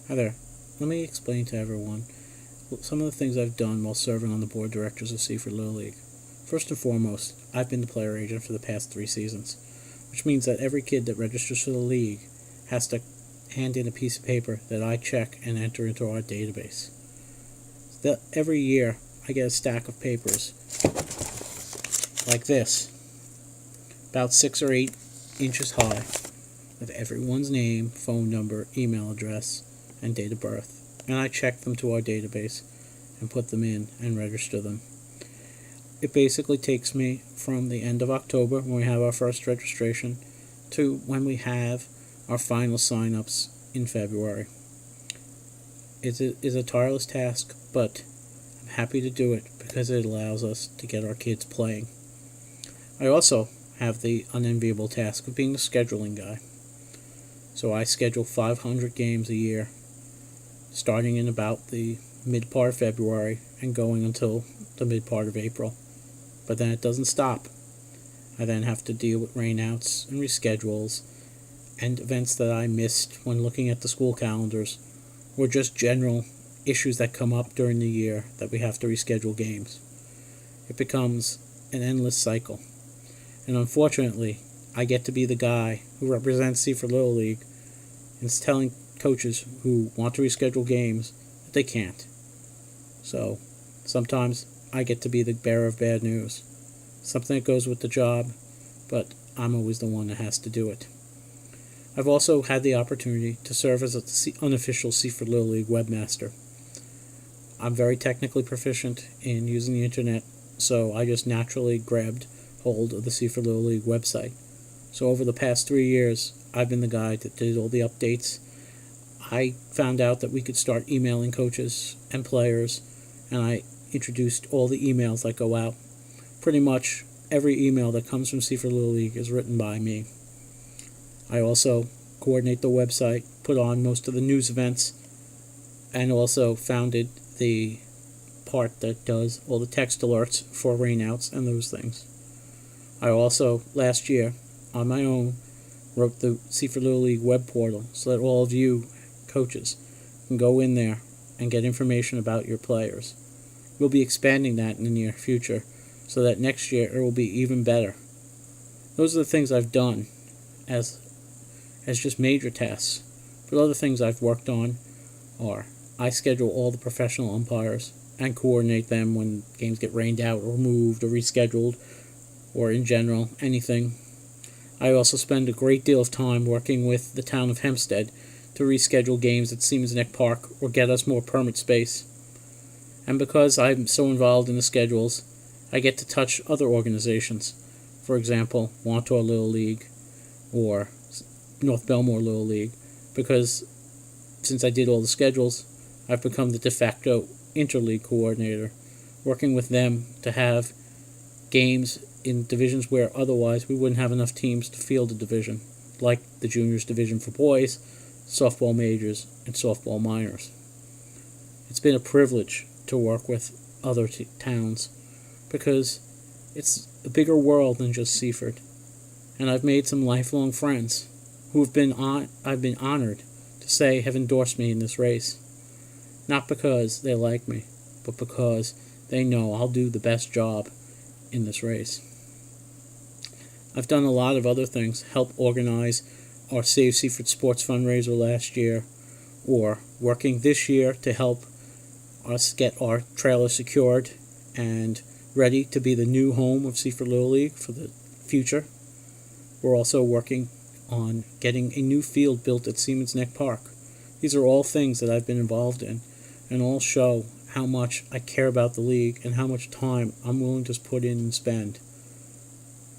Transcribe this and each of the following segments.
Hi there. Let me explain to everyone some of the things I've done while serving on the board of directors of Seaford Little League. First and foremost, I've been the player agent for the past 3 seasons, which means that every kid that registers for the league has to hand in a piece of paper that I check and enter into our database. Every year, I get a stack of papers like this, about 6 or 8 inches high, with everyone's name, phone number, email address, and date of birth, and I check them to our database and put them in and register them. It basically takes me from the end of October, when we have our first registration, to when we have our final sign-ups in February. It is a tireless task, but I'm happy to do it because it allows us to get our kids playing. I also have the unenviable task of being the scheduling guy. So I schedule 500 games a year, starting in about the mid part of February and going until the mid part of April. But then it doesn't stop. I then have to deal with rainouts and reschedules and events that I missed when looking at the school calendars, or just general issues that come up during the year that we have to reschedule games. It becomes an endless cycle. And unfortunately, I get to be the guy who represents Seaford Little League and is telling coaches who want to reschedule games that they can't. So sometimes I get to be the bearer of bad news. Something that goes with the job, but I'm always the one that has to do it. I've also had the opportunity to serve as an unofficial Seaford Little League webmaster. I'm very technically proficient in using the internet, so I just naturally grabbed hold of the Seaford Little League website. So over the past 3 years, I've been the guy that did all the updates. I found out that we could start emailing coaches and players, and I introduced all the emails that go out. Pretty much every email that comes from Seaford Little League is written by me. I also coordinate the website, put on most of the news events, and also founded the part that does all the text alerts for rainouts and those things. I also, last year, on my own, wrote the Seaford Little League web portal so that all of you coaches can go in there and get information about your players. We'll be expanding that in the near future so that next year it will be even better. Those are the things I've done as just major tasks. But other things I've worked on are I schedule all the professional umpires and coordinate them when games get rained out or moved or rescheduled, or in general, anything. I also spend a great deal of time working with the town of Hempstead to reschedule games at Siemens Neck Park or get us more permit space. And because I'm so involved in the schedules, I get to touch other organizations. For example, Wantor Little League or North Belmore Little League, because since I did all the schedules, I've become the de facto interleague coordinator, working with them to have games in divisions where otherwise we wouldn't have enough teams to field a division, like the juniors division for boys, softball majors, and softball minors. It's been a privilege to work with other towns because it's a bigger world than just Seaford, and I've made some lifelong friends who I've been honored to say have endorsed me in this race, not because they like me, but because they know I'll do the best job in this race. I've done a lot of other things, help organize our Save Seaford Sports fundraiser last year, or working this year to help us get our trailer secured and ready to be the new home of Seaford Little League for the future. We're also working on getting a new field built at Siemens Neck Park. These are all things that I've been involved in, and all show how much I care about the league and how much time I'm willing to put in and spend.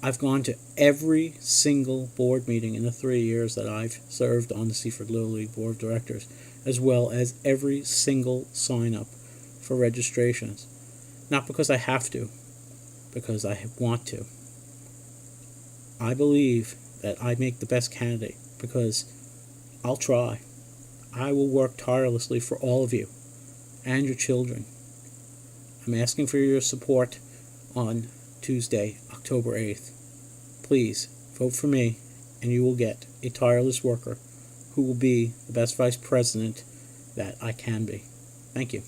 I've gone to every single board meeting in the 3 years that I've served on the Seaford Little League Board of Directors, as well as every single sign-up for registrations. Not because I have to, because I want to. I believe that I make the best candidate because I'll try. I will work tirelessly for all of you and your children. I'm asking for your support on Tuesday, October 8th. Please vote for me, and you will get a tireless worker who will be the best vice president that I can be. Thank you.